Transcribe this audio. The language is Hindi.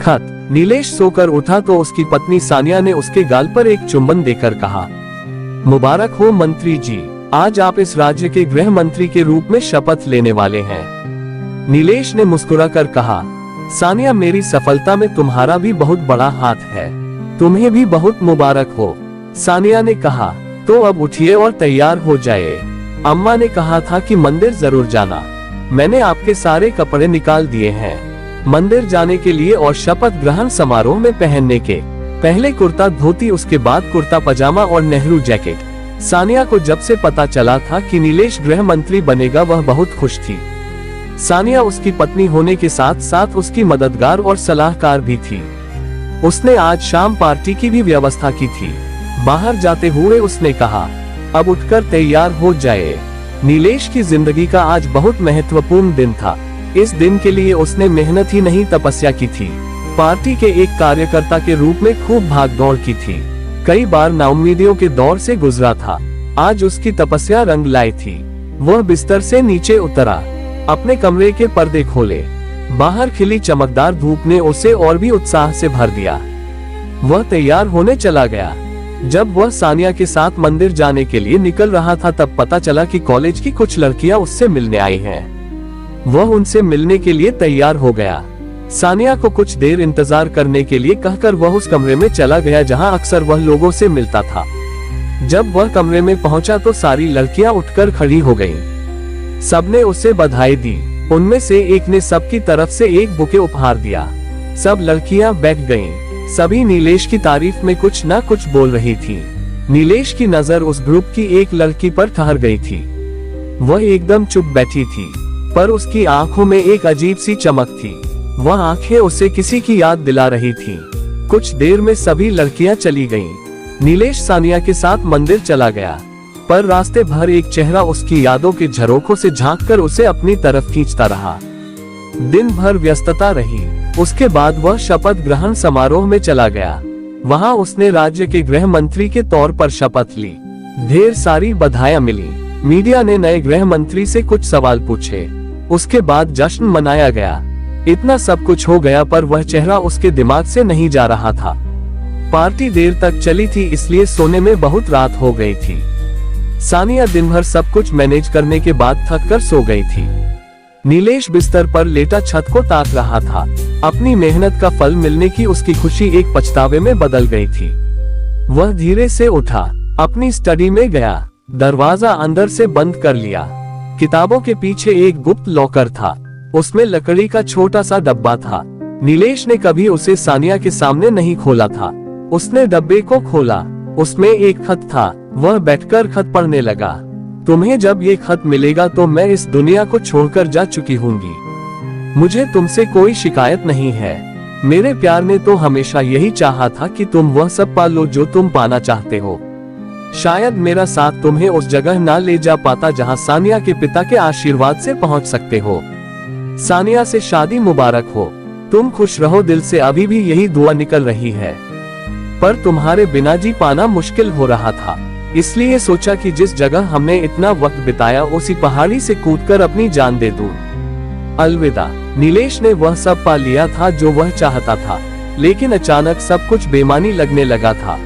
खत। नीलेश सोकर उठा तो उसकी पत्नी सानिया ने उसके गाल पर एक चुंबन देकर कहा, मुबारक हो मंत्री जी, आज आप इस राज्य के गृह मंत्री के रूप में शपथ लेने वाले हैं। नीलेश ने मुस्कुराकर कहा, सानिया मेरी सफलता में तुम्हारा भी बहुत बड़ा हाथ है, तुम्हें भी बहुत मुबारक हो। सानिया ने कहा, तो अब उठिए और तैयार हो जाए। अम्मा ने कहा था कि मंदिर जरूर जाना, मैंने आपके सारे कपड़े निकाल दिए हैं। मंदिर जाने के लिए और शपथ ग्रहण समारोह में पहनने के पहले कुर्ता धोती, उसके बाद कुर्ता पजामा और नेहरू जैकेट। सानिया को जब से पता चला था कि नीलेश गृह मंत्री बनेगा वह बहुत खुश थी। सानिया उसकी पत्नी होने के साथ साथ उसकी मददगार और सलाहकार भी थी। उसने आज शाम पार्टी की भी व्यवस्था की थी। बाहर जाते हुए उसने कहा, अब उठकर तैयार हो जाए। नीलेश की जिंदगी का आज बहुत महत्वपूर्ण दिन था। इस दिन के लिए उसने मेहनत ही नहीं तपस्या की थी। पार्टी के एक कार्यकर्ता के रूप में खूब भागदौड़ की थी। कई बार नाउम्मीदियों के दौर से गुजरा था। आज उसकी तपस्या रंग लाई थी। वह बिस्तर से नीचे उतरा, अपने कमरे के पर्दे खोले। बाहर खिली चमकदार धूप ने उसे और भी उत्साह से भर दिया। वह तैयार होने चला गया। जब वह सानिया के साथ मंदिर जाने के लिए निकल रहा था तब पता चला कि कॉलेज की कुछ लड़कियां उससे मिलने आई हैं। वह उनसे मिलने के लिए तैयार हो गया। सानिया को कुछ देर इंतजार करने के लिए कहकर वह उस कमरे में चला गया जहां अक्सर वह लोगों से मिलता था। जब वह कमरे में पहुंचा तो सारी लड़कियां उठकर खड़ी हो गईं। सबने उसे बधाई दी। उनमें से एक ने सबकी तरफ से एक बुके उपहार दिया। सब लड़कियां बैठ गईं। सभी नीलेश की तारीफ में कुछ न कुछ बोल रही थी। नीलेश की नजर उस ग्रुप की एक लड़की पर ठहर गई थी। वह एकदम चुप बैठी थी, पर उसकी आंखों में एक अजीब सी चमक थी। वह आंखें उसे किसी की याद दिला रही थीं। कुछ देर में सभी लड़कियां चली गईं। नीलेश सानिया के साथ मंदिर चला गया, पर रास्ते भर एक चेहरा उसकी यादों के झरोखों से झांककर उसे अपनी तरफ खींचता रहा। दिन भर व्यस्तता रही। उसके बाद वह शपथ ग्रहण समारोह में चला गया। वहां उसने राज्य के गृह मंत्री के तौर पर शपथ ली। ढेर सारी बधाइयां मिली। मीडिया ने नए गृह मंत्री से कुछ सवाल पूछे। उसके बाद जश्न मनाया गया। इतना सब कुछ हो गया पर वह चेहरा उसके दिमाग से नहीं जा रहा था। पार्टी देर तक चली थी इसलिए सोने में बहुत रात हो गई थी। सानिया दिन भर सब कुछ मैनेज करने के बाद थक कर सो गई थी। नीलेश बिस्तर पर लेटा छत को ताक रहा था। अपनी मेहनत का फल मिलने की उसकी खुशी एक पछतावे में बदल गई थी। वह धीरे से उठा, अपनी स्टडी में गया, दरवाजा अंदर से बंद कर लिया। किताबों के पीछे एक गुप्त लॉकर था। उसमें लकड़ी का छोटा सा डब्बा था। नीलेश ने कभी उसे सानिया के सामने नहीं खोला था। उसने डब्बे को खोला। उसमें एक खत था। वह बैठकर खत पढ़ने लगा। तुम्हें जब ये खत मिलेगा तो मैं इस दुनिया को छोड़कर जा चुकी होंगी। मुझे तुमसे कोई शिकायत नहीं है। मेरे प्यार ने तो हमेशा यही चाहा था कि तुम वह सब पा लो जो तुम पाना चाहते हो। शायद मेरा साथ तुम्हें उस जगह ना ले जा पाता जहां सानिया के पिता के आशीर्वाद से पहुंच सकते हो। सानिया से शादी मुबारक हो। तुम खुश रहो, दिल से अभी भी यही दुआ निकल रही है। पर तुम्हारे बिना जी पाना मुश्किल हो रहा था, इसलिए सोचा कि जिस जगह हमने इतना वक्त बिताया उसी पहाड़ी से कूदकर अपनी जान दे दूं। अलविदा। नीलेश ने वह सब पा लिया था जो वह चाहता था, लेकिन अचानक सब कुछ बेमानी लगने लगा था।